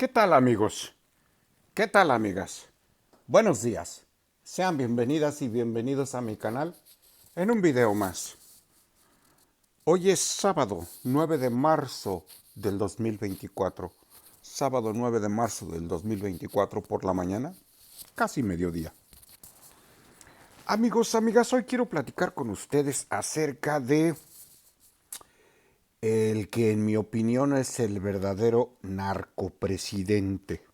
¿Qué tal amigos? ¿Qué tal amigas? Buenos días. Sean bienvenidas y bienvenidos a mi canal en un video más. Hoy es sábado 9 de marzo del 2024. Sábado 9 de marzo del 2024 por la mañana, casi mediodía. Amigos, amigas, hoy quiero platicar con ustedes acerca de el que en mi opinión es el verdadero narcopresidente.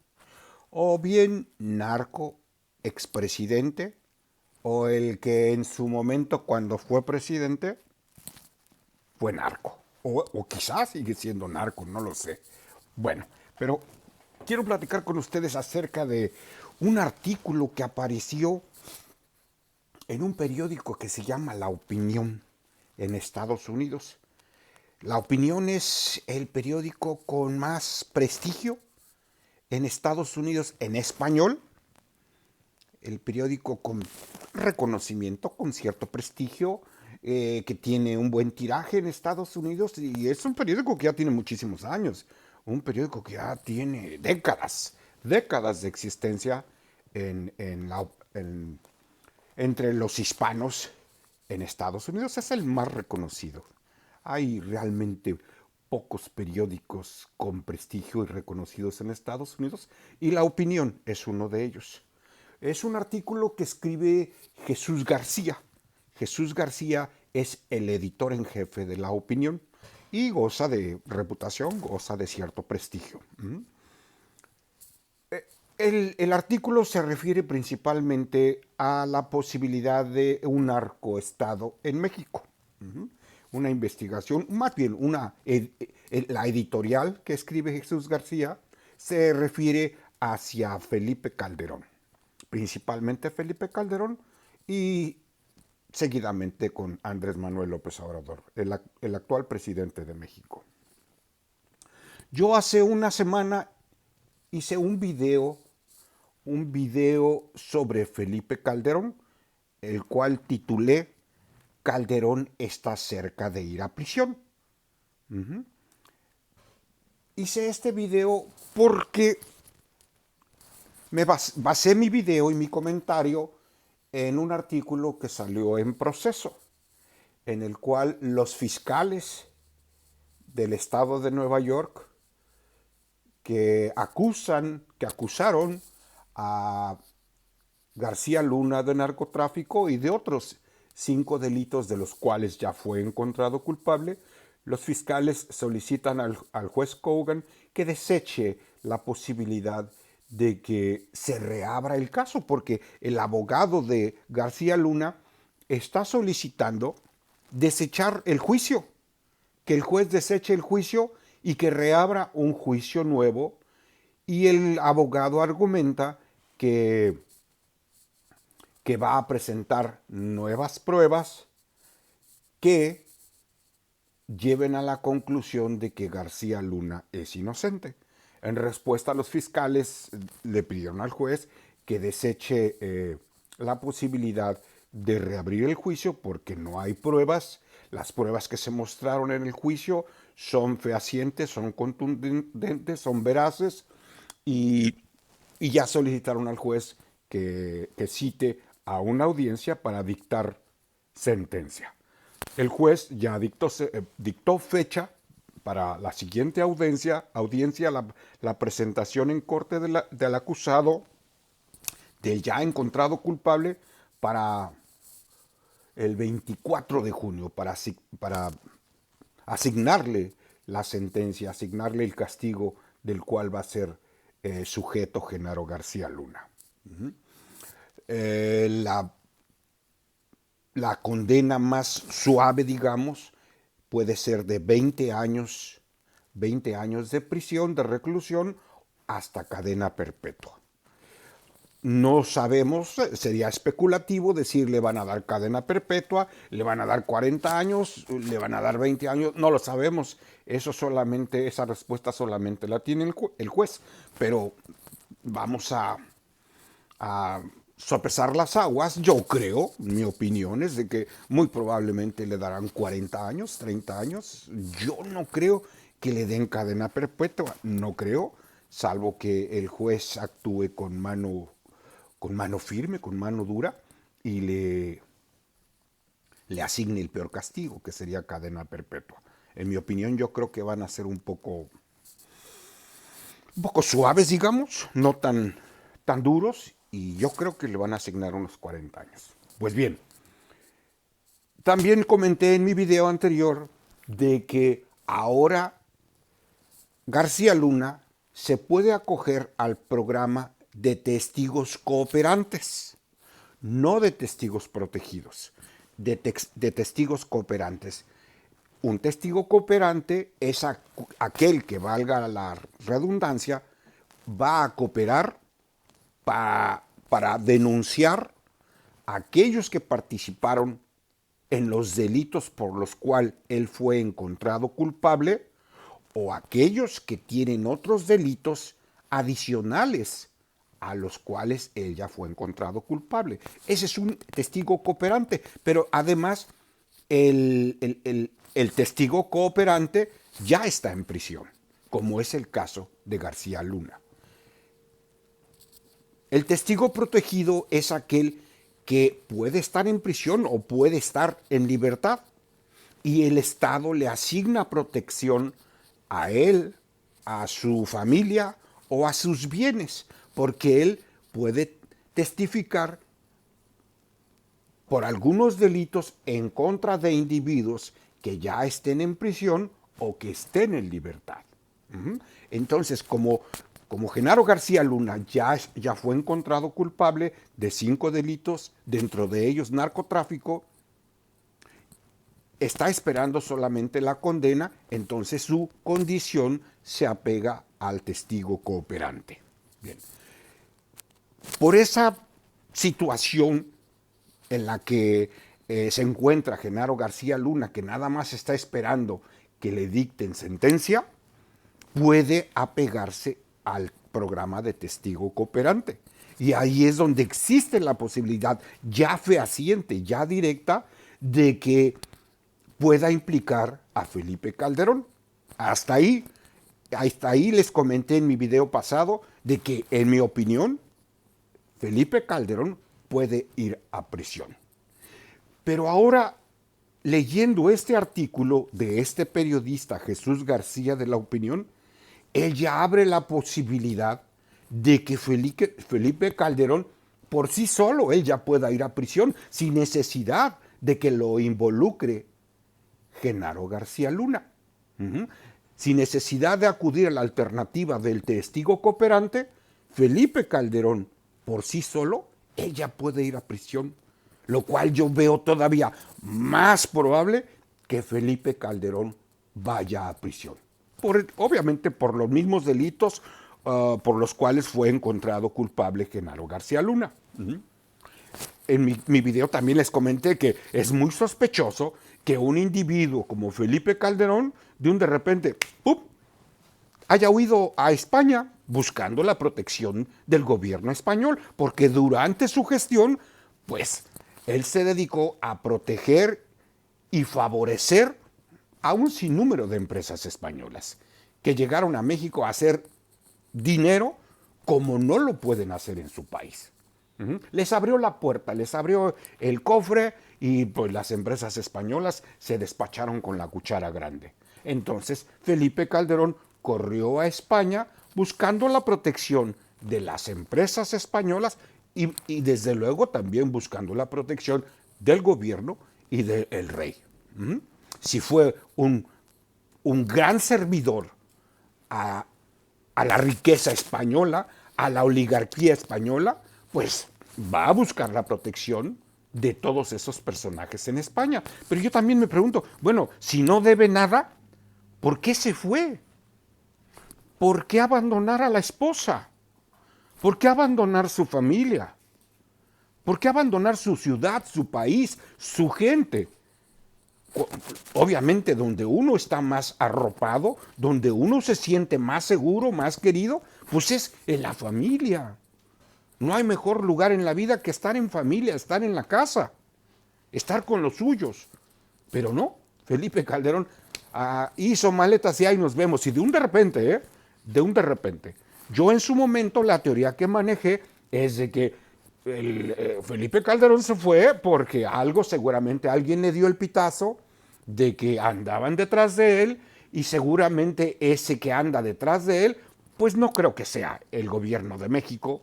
O bien narco expresidente, o el que en su momento cuando fue presidente fue narco. O quizás sigue siendo narco, no lo sé. Bueno, pero quiero platicar con ustedes acerca de un artículo que apareció en un periódico que se llama La Opinión en Estados Unidos. La Opinión es el periódico con más prestigio en Estados Unidos en español, el periódico con reconocimiento, con cierto prestigio, que tiene un buen tiraje en Estados Unidos y es un periódico que ya tiene muchísimos años, un periódico que ya tiene décadas de existencia en entre los hispanos en Estados Unidos. Es el más reconocido. Hay realmente pocos periódicos con prestigio y reconocidos en Estados Unidos y La Opinión es uno de ellos. Es un artículo que escribe Jesús García. Jesús García es el editor en jefe de La Opinión y goza de reputación, goza de cierto prestigio. El artículo se refiere principalmente a la posibilidad de un narcoestado en México. Una investigación, más bien la editorial que escribe Jesús García se refiere hacia Felipe Calderón, principalmente Felipe Calderón y seguidamente con Andrés Manuel López Obrador, el actual presidente de México. Yo hace una semana hice un video sobre Felipe Calderón, el cual titulé Calderón está cerca de ir a prisión. Hice este video porque me basé mi video y mi comentario en un artículo que salió en Proceso, en el cual los fiscales del estado de Nueva York que acusaron a García Luna de narcotráfico y de otros 5 delitos de los cuales ya fue encontrado culpable, los fiscales solicitan al juez Kogan que deseche la posibilidad de que se reabra el caso, porque el abogado de García Luna está solicitando desechar el juicio, que el juez deseche el juicio y que reabra un juicio nuevo. Y el abogado argumenta que va a presentar nuevas pruebas que lleven a la conclusión de que García Luna es inocente. En respuesta, los fiscales le pidieron al juez que deseche la posibilidad de reabrir el juicio porque no hay pruebas. Las pruebas que se mostraron en el juicio son fehacientes, son contundentes, son veraces y, y ya solicitaron al juez que cite a una audiencia para dictar sentencia. El juez ya dictó fecha para la siguiente audiencia la presentación en corte del acusado, del ya encontrado culpable, para el 24 de junio, para asignarle la sentencia, asignarle el castigo del cual va a ser sujeto Genaro García Luna. La La condena más suave, digamos, puede ser de 20 años de prisión, de reclusión, hasta cadena perpetua. No sabemos, sería especulativo decir le van a dar cadena perpetua, le van a dar 40 años, le van a dar 20 años, no lo sabemos. Esa respuesta solamente la tiene el juez. Pero vamos a sopesar las aguas. Yo creo, mi opinión es de que muy probablemente le darán 40 años, 30 años. Yo no creo que le den cadena perpetua, no creo. salvo que el juez actúe con mano firme, con mano dura, y le asigne el peor castigo, que sería cadena perpetua. En mi opinión, yo creo que van a ser un poco suaves, digamos, no tan duros, y yo creo que le van a asignar unos 40 años. Pues bien, también comenté en mi video anterior de que ahora García Luna se puede acoger al programa de testigos cooperantes, no de testigos protegidos, de testigos cooperantes. Un testigo cooperante es aquel que, valga la redundancia, va a cooperar para denunciar a aquellos que participaron en los delitos por los cuales él fue encontrado culpable, o aquellos que tienen otros delitos adicionales a los cuales él ya fue encontrado culpable. Ese es un testigo cooperante, pero además el testigo cooperante ya está en prisión, como es el caso de García Luna. El testigo protegido es aquel que puede estar en prisión o puede estar en libertad, y el Estado le asigna protección a él, a su familia o a sus bienes, porque él puede testificar por algunos delitos en contra de individuos que ya estén en prisión o que estén en libertad. Entonces, como Genaro García Luna ya fue encontrado culpable de 5 delitos, dentro de ellos narcotráfico, está esperando solamente la condena, entonces su condición se apega al testigo cooperante. Bien. Por esa situación en la que se encuentra Genaro García Luna, que nada más está esperando que le dicten sentencia, puede apegarse al programa de testigo cooperante. Y ahí es donde existe la posibilidad ya fehaciente, ya directa, de que pueda implicar a Felipe Calderón. Hasta ahí les comenté en mi video pasado de que, en mi opinión, Felipe Calderón puede ir a prisión. Pero ahora, leyendo este artículo de este periodista Jesús García de La Opinión, él ya abre la posibilidad de que Felipe Calderón por sí solo él ya pueda ir a prisión sin necesidad de que lo involucre Genaro García Luna. Sin necesidad de acudir a la alternativa del testigo cooperante, Felipe Calderón por sí solo él ya puede ir a prisión, lo cual yo veo todavía más probable que Felipe Calderón vaya a prisión. Obviamente por los mismos delitos por los cuales fue encontrado culpable Genaro García Luna. En mi video también les comenté que es muy sospechoso que un individuo como Felipe Calderón de repente ¡pum!, haya huido a España buscando la protección del gobierno español, porque durante su gestión, pues, él se dedicó a proteger y favorecer a un sinnúmero de empresas españolas que llegaron a México a hacer dinero como no lo pueden hacer en su país. Les abrió la puerta, les abrió el cofre, y pues las empresas españolas se despacharon con la cuchara grande. Entonces Felipe Calderón corrió a España buscando la protección de las empresas españolas y desde luego también buscando la protección del gobierno y del rey. Si fue un gran servidor a la riqueza española, a la oligarquía española, pues va a buscar la protección de todos esos personajes en España. Pero yo también me pregunto, bueno, si no debe nada, ¿por qué se fue? ¿Por qué abandonar a la esposa? ¿Por qué abandonar su familia? ¿Por qué abandonar su ciudad, su país, su gente? Obviamente donde uno está más arropado, donde uno se siente más seguro, más querido, pues es en la familia. No hay mejor lugar en la vida que estar en familia, estar en la casa, estar con los suyos. Pero no, Felipe Calderón hizo maletas y ahí nos vemos. Y de un de repente, Yo en su momento la teoría que manejé es de que Felipe Calderón se fue porque algo, seguramente alguien le dio el pitazo de que andaban detrás de él y seguramente ese que anda detrás de él, pues no creo que sea el gobierno de México,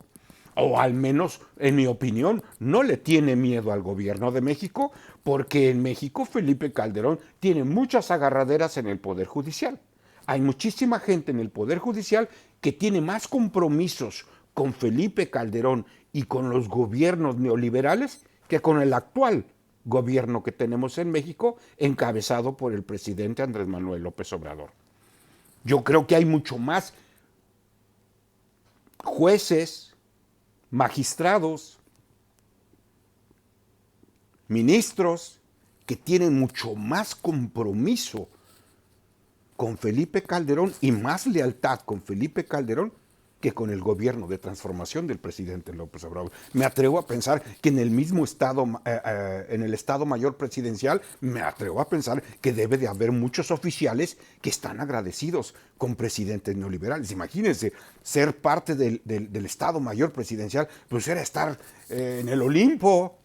o al menos, en mi opinión, no le tiene miedo al gobierno de México, porque en México Felipe Calderón tiene muchas agarraderas en el Poder Judicial. Hay muchísima gente en el Poder Judicial que tiene más compromisos con Felipe Calderón y con los gobiernos neoliberales que con el actual gobierno que tenemos en México, encabezado por el presidente Andrés Manuel López Obrador. Yo creo que hay mucho más jueces, magistrados, ministros que tienen mucho más compromiso con Felipe Calderón y más lealtad con Felipe Calderón que con el gobierno de transformación del presidente López Obrador. Me atrevo a pensar que en el mismo estado, en el Estado Mayor Presidencial, me atrevo a pensar que debe de haber muchos oficiales que están agradecidos con presidentes neoliberales. Imagínense, ser parte del Estado Mayor Presidencial, pues era estar en el Olimpo.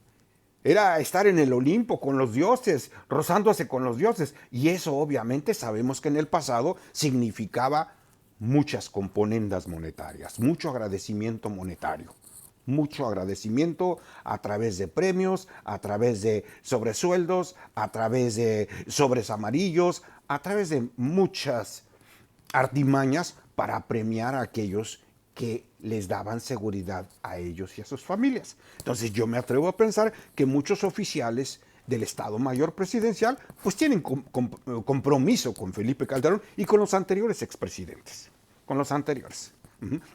Era estar en el Olimpo con los dioses, rozándose con los dioses. Y eso obviamente sabemos que en el pasado significaba muchas componendas monetarias, mucho agradecimiento monetario, mucho agradecimiento a través de premios, a través de sobresueldos, a través de sobres amarillos, a través de muchas artimañas para premiar a aquellos que les daban seguridad a ellos y a sus familias. Entonces yo me atrevo a pensar que muchos oficiales del Estado Mayor Presidencial pues tienen compromiso con Felipe Calderón y con los anteriores expresidentes, con los anteriores.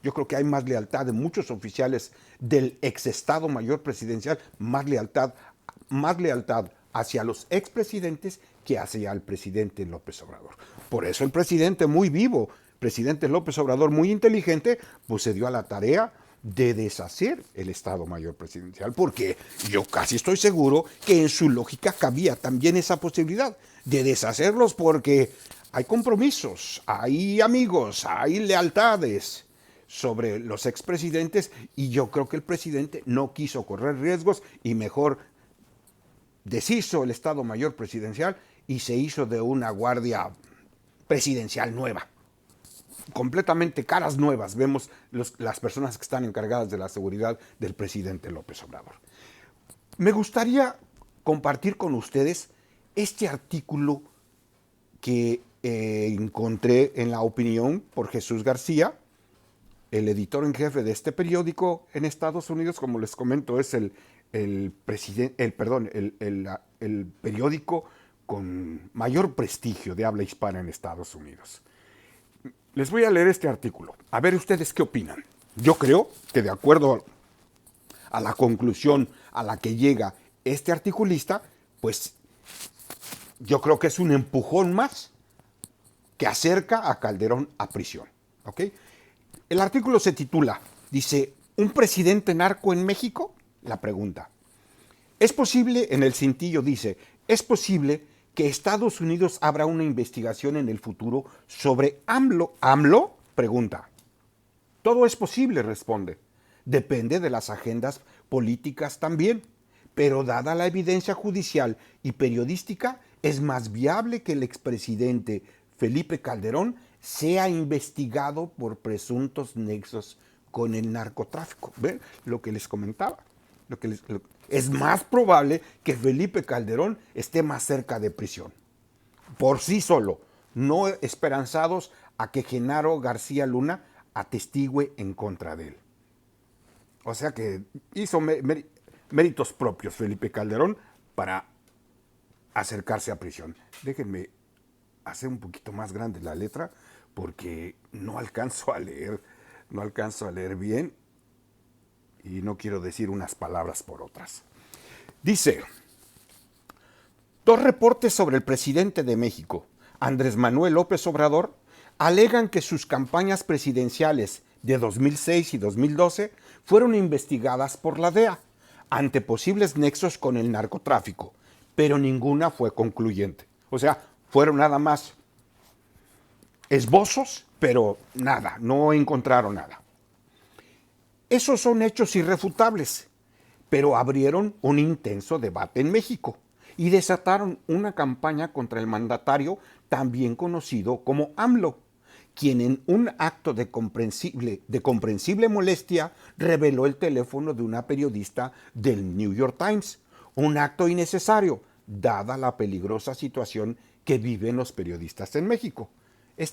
Yo creo que hay más lealtad de muchos oficiales del ex Estado Mayor Presidencial, más lealtad hacia los expresidentes que hacia el presidente López Obrador. Por eso el presidente muy vivo, presidente López Obrador muy inteligente, pues se dio a la tarea de deshacer el Estado Mayor Presidencial, porque yo casi estoy seguro que en su lógica cabía también esa posibilidad de deshacerlos, porque hay compromisos, hay amigos, hay lealtades sobre los expresidentes, y yo creo que el presidente no quiso correr riesgos y mejor deshizo el Estado Mayor Presidencial y se hizo de una guardia presidencial nueva. Completamente caras nuevas vemos las personas que están encargadas de la seguridad del presidente López Obrador. Me gustaría compartir con ustedes este artículo que encontré en La Opinión por Jesús García, el editor en jefe de este periódico en Estados Unidos. Como les comento, es el periódico con mayor prestigio de habla hispana en Estados Unidos. Les voy a leer este artículo, a ver ustedes qué opinan. Yo creo que, de acuerdo a la conclusión a la que llega este articulista, pues yo creo que es un empujón más que acerca a Calderón a prisión. ¿Ok? El artículo se titula, dice, ¿un presidente narco en México? La pregunta. Es posible, en el cintillo dice, es posible que Estados Unidos abra una investigación en el futuro sobre AMLO. ¿AMLO? Pregunta. Todo es posible, responde. Depende de las agendas políticas también, pero dada la evidencia judicial y periodística, es más viable que el expresidente Felipe Calderón sea investigado por presuntos nexos con el narcotráfico. ¿Ven lo que les comentaba? Es más probable que Felipe Calderón esté más cerca de prisión, por sí solo, no esperanzados a que Genaro García Luna atestigüe en contra de él. O sea que hizo méritos propios Felipe Calderón para acercarse a prisión. Déjenme hacer un poquito más grande la letra porque no alcanzo a leer bien y no quiero decir unas palabras por otras. Dice, dos reportes sobre el presidente de México, Andrés Manuel López Obrador, alegan que sus campañas presidenciales de 2006 y 2012 fueron investigadas por la DEA ante posibles nexos con el narcotráfico, pero ninguna fue concluyente. O sea, fueron nada más esbozos, pero nada, no encontraron nada. Esos son hechos irrefutables, pero abrieron un intenso debate en México y desataron una campaña contra el mandatario también conocido como AMLO, quien en un acto de comprensible molestia reveló el teléfono de una periodista del New York Times, un acto innecesario, dada la peligrosa situación que viven los periodistas en México.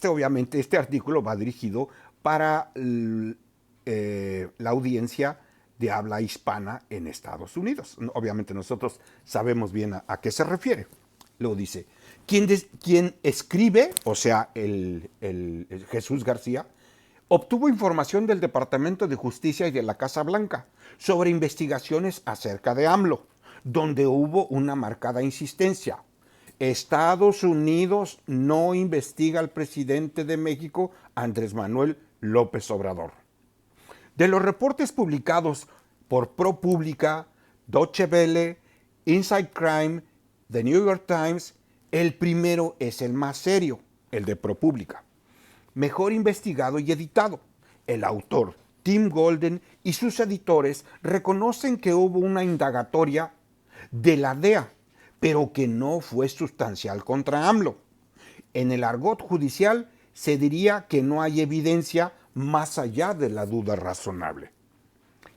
Obviamente, este artículo va dirigido para la audiencia de habla hispana en Estados Unidos. Obviamente nosotros sabemos bien a qué se refiere. Luego dice, quien escribe, o sea, el Jesús García, obtuvo información del Departamento de Justicia y de la Casa Blanca sobre investigaciones acerca de AMLO, donde hubo una marcada insistencia. Estados Unidos no investiga al presidente de México, Andrés Manuel López Obrador. De los reportes publicados por ProPublica, Deutsche Welle, Inside Crime, The New York Times, el primero es el más serio, el de ProPublica. Mejor investigado y editado. El autor, Tim Golden, y sus editores reconocen que hubo una indagatoria de la DEA, pero que no fue sustancial contra AMLO. En el argot judicial se diría que no hay evidencia más allá de la duda razonable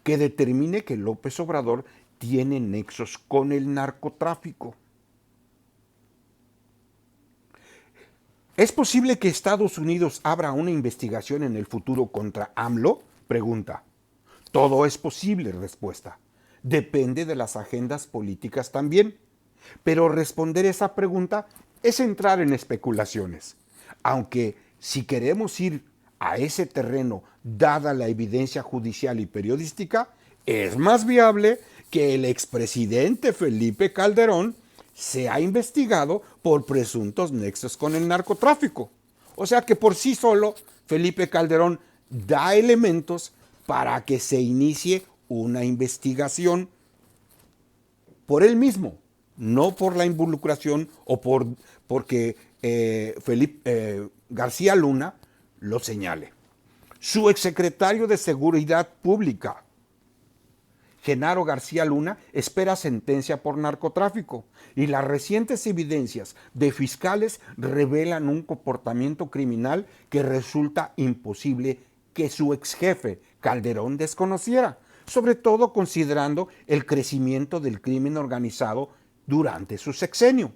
que determine que López Obrador tiene nexos con el narcotráfico. ¿Es posible que Estados Unidos abra una investigación en el futuro contra AMLO? Pregunta. Todo es posible, respuesta. Depende de las agendas políticas también. Pero responder esa pregunta es entrar en especulaciones. Aunque si queremos ir a ese terreno, dada la evidencia judicial y periodística, es más viable que el expresidente Felipe Calderón sea investigado por presuntos nexos con el narcotráfico. O sea que por sí solo Felipe Calderón da elementos para que se inicie una investigación por él mismo, no por la involucración o porque Felipe García Luna lo señale. Su exsecretario de Seguridad Pública, Genaro García Luna, espera sentencia por narcotráfico y las recientes evidencias de fiscales revelan un comportamiento criminal que resulta imposible que su exjefe Calderón desconociera, sobre todo considerando el crecimiento del crimen organizado durante su sexenio.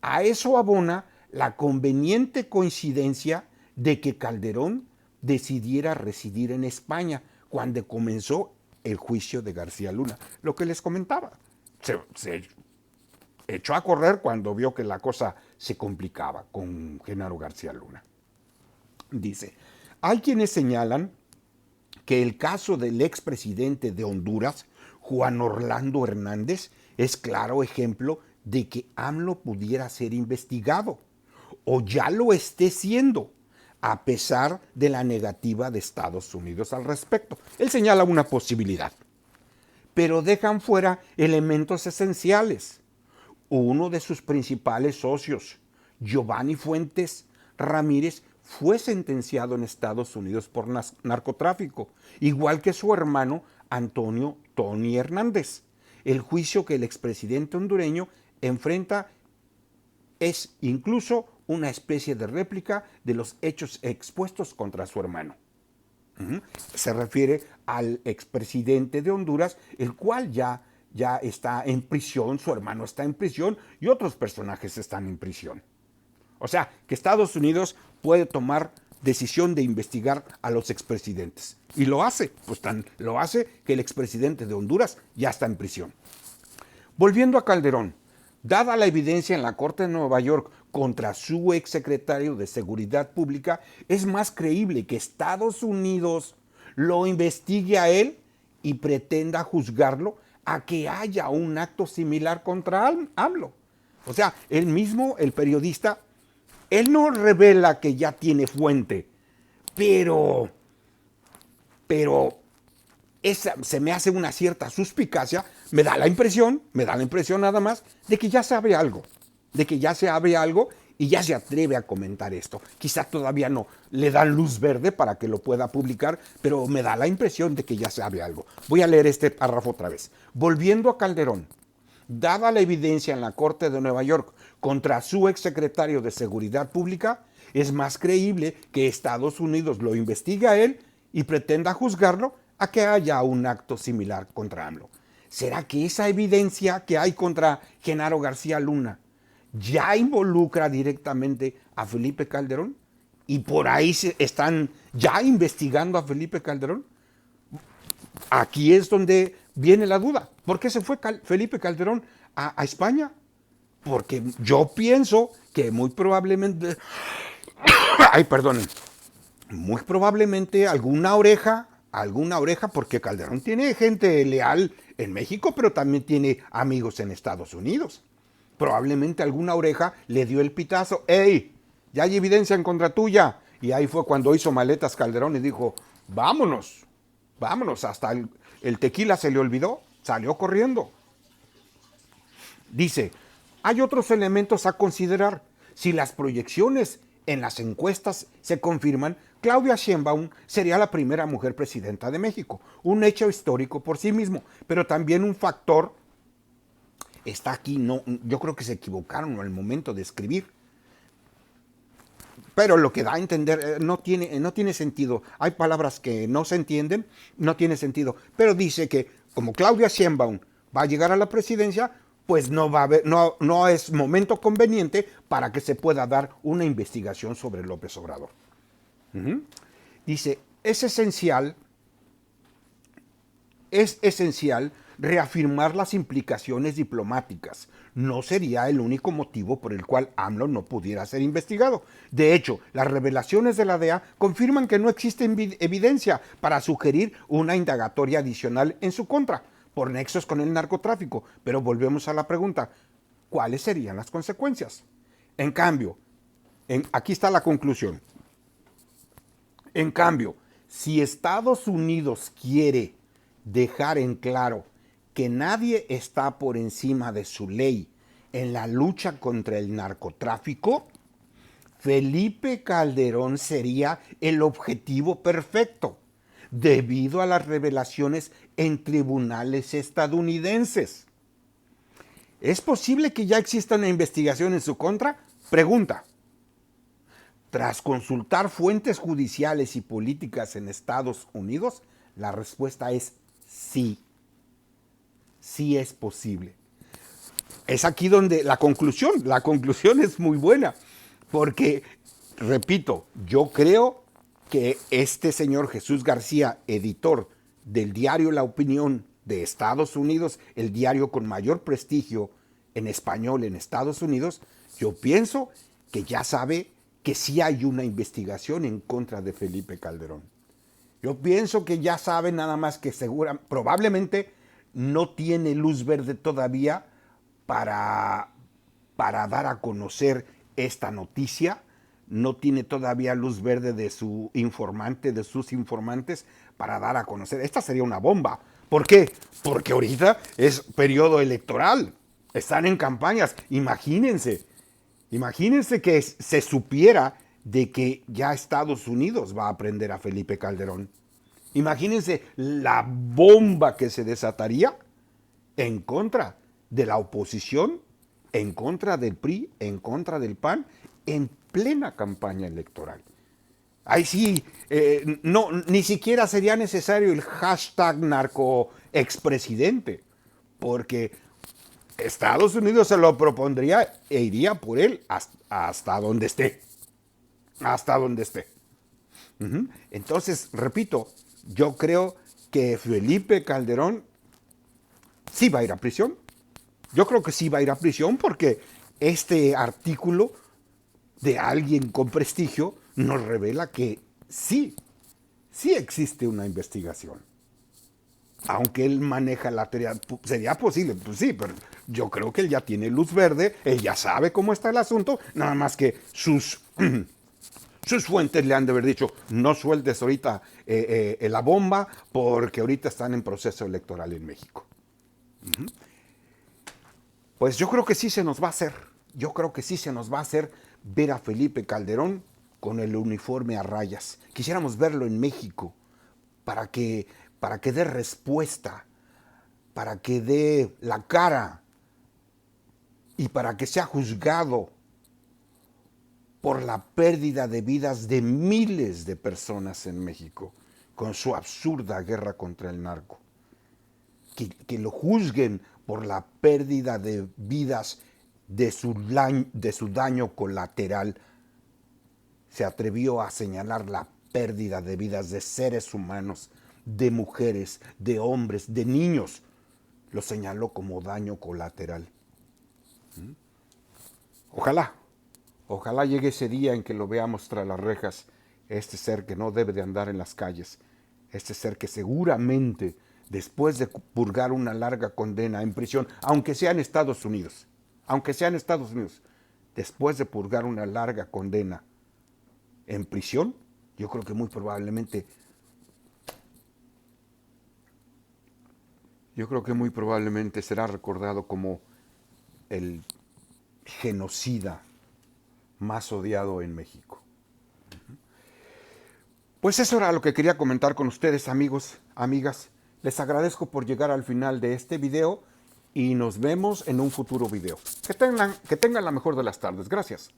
A eso abona la conveniente coincidencia de que Calderón decidiera residir en España cuando comenzó el juicio de García Luna. Lo que les comentaba, se echó a correr cuando vio que la cosa se complicaba con Genaro García Luna. Dice, hay quienes señalan que el caso del expresidente de Honduras, Juan Orlando Hernández, es claro ejemplo de que AMLO pudiera ser investigado o ya lo esté siendo, a pesar de la negativa de Estados Unidos al respecto. Él señala una posibilidad, pero dejan fuera elementos esenciales. Uno de sus principales socios, Giovanni Fuentes Ramírez, fue sentenciado en Estados Unidos por narcotráfico, igual que su hermano Antonio Tony Hernández. El juicio que el expresidente hondureño enfrenta es incluso una especie de réplica de los hechos expuestos contra su hermano. Se refiere al expresidente de Honduras, el cual ya está en prisión, su hermano está en prisión y otros personajes están en prisión. O sea, que Estados Unidos puede tomar decisión de investigar a los expresidentes. Y lo hace, lo hace que el expresidente de Honduras ya está en prisión. Volviendo a Calderón, dada la evidencia en la Corte de Nueva York contra su exsecretario de Seguridad Pública, es más creíble que Estados Unidos lo investigue a él y pretenda juzgarlo a que haya un acto similar contra AMLO. O sea, él mismo, el periodista, él no revela que ya tiene fuente, pero se me hace una cierta suspicacia, me da la impresión nada más, de que ya sabe algo, y ya se atreve a comentar esto. Quizá todavía no le dan luz verde para que lo pueda publicar, pero me da la impresión de que ya sabe algo. Voy a leer este párrafo otra vez. Volviendo a Calderón, dada la evidencia en la Corte de Nueva York contra su exsecretario de Seguridad Pública, es más creíble que Estados Unidos lo investigue a él y pretenda juzgarlo a que haya un acto similar contra AMLO. ¿Será que esa evidencia que hay contra Genaro García Luna ya involucra directamente a Felipe Calderón? ¿Y por ahí están ya investigando a Felipe Calderón? Aquí es donde viene la duda. ¿Por qué se fue Felipe Calderón a España? Porque yo pienso que muy probablemente... Ay, perdonen. Muy probablemente alguna oreja, porque Calderón tiene gente leal en México, pero también tiene amigos en Estados Unidos. Probablemente alguna oreja le dio el pitazo. ¡Ey! Ya hay evidencia en contra tuya. Y ahí fue cuando hizo maletas Calderón y dijo, vámonos, vámonos. Hasta el tequila se le olvidó, salió corriendo. Dice, hay otros elementos a considerar. Si las proyecciones en las encuestas se confirman, Claudia Sheinbaum sería la primera mujer presidenta de México. Un hecho histórico por sí mismo, pero también un factor está aquí. No, yo creo que se equivocaron al momento de escribir. Pero lo que da a entender no tiene sentido. Hay palabras que no se entienden, no tiene sentido. Pero dice que como Claudia Sheinbaum va a llegar a la presidencia, pues no es momento conveniente para que se pueda dar una investigación sobre López Obrador. Dice, es esencial reafirmar las implicaciones diplomáticas. No sería el único motivo por el cual AMLO no pudiera ser investigado. De hecho, las revelaciones de la DEA confirman que no existe evidencia para sugerir una indagatoria adicional en su contra, por nexos con el narcotráfico. Pero volvemos a la pregunta, ¿cuáles serían las consecuencias? En cambio, aquí está la conclusión. En cambio, si Estados Unidos quiere dejar en claro que nadie está por encima de su ley en la lucha contra el narcotráfico, Felipe Calderón sería el objetivo perfecto, debido a las revelaciones en tribunales estadounidenses. ¿Es posible que ya exista una investigación en su contra? Pregunta. Tras consultar fuentes judiciales y políticas en Estados Unidos, la respuesta es sí. Sí es posible. Es aquí donde la conclusión es muy buena, porque, repito, yo creo que este señor Jesús García, editor del diario La Opinión de Estados Unidos, el diario con mayor prestigio en español en Estados Unidos, yo pienso que ya sabe que sí hay una investigación en contra de Felipe Calderón. Yo pienso que ya sabe, nada más que probablemente no tiene luz verde todavía para dar a conocer esta noticia, no tiene todavía luz verde de su informante, de sus informantes, para dar a conocer. Esta sería una bomba. ¿Por qué? Porque ahorita es periodo electoral, están en campañas. Imagínense que se supiera de que ya Estados Unidos va a prender a Felipe Calderón. Imagínense la bomba que se desataría en contra de la oposición, en contra del PRI, en contra del PAN, en plena campaña electoral. Ahí sí, ni siquiera sería necesario el hashtag narcoexpresidente, porque Estados Unidos se lo propondría e iría por él hasta donde esté. Hasta donde esté. Entonces, repito, yo creo que Felipe Calderón sí va a ir a prisión. Yo creo que sí va a ir a prisión porque este artículo de alguien con prestigio nos revela que sí existe una investigación. Aunque él maneja la teoría, ¿sería posible? Pues sí, pero yo creo que él ya tiene luz verde, él ya sabe cómo está el asunto, nada más que sus fuentes le han de haber dicho, no sueltes ahorita la bomba porque ahorita están en proceso electoral en México. Pues yo creo que sí se nos va a hacer, ver a Felipe Calderón con el uniforme a rayas. Quisiéramos verlo en México para que dé respuesta, para que dé la cara y para que sea juzgado por la pérdida de vidas de miles de personas en México con su absurda guerra contra el narco. Que lo juzguen por la pérdida de vidas de su daño colateral. Se atrevió a señalar la pérdida de vidas de seres humanos, de mujeres, de hombres, de niños. Lo señaló como daño colateral. Ojalá llegue ese día en que lo veamos tras las rejas, este ser que no debe de andar en las calles, este ser que seguramente, después de purgar una larga condena en prisión, aunque sea en Estados Unidos, después de purgar una larga condena en prisión, yo creo que muy probablemente será recordado como el genocida más odiado en México. Pues eso era lo que quería comentar con ustedes, amigos, amigas. Les agradezco por llegar al final de este video y nos vemos en un futuro video. Que tengan la mejor de las tardes. Gracias.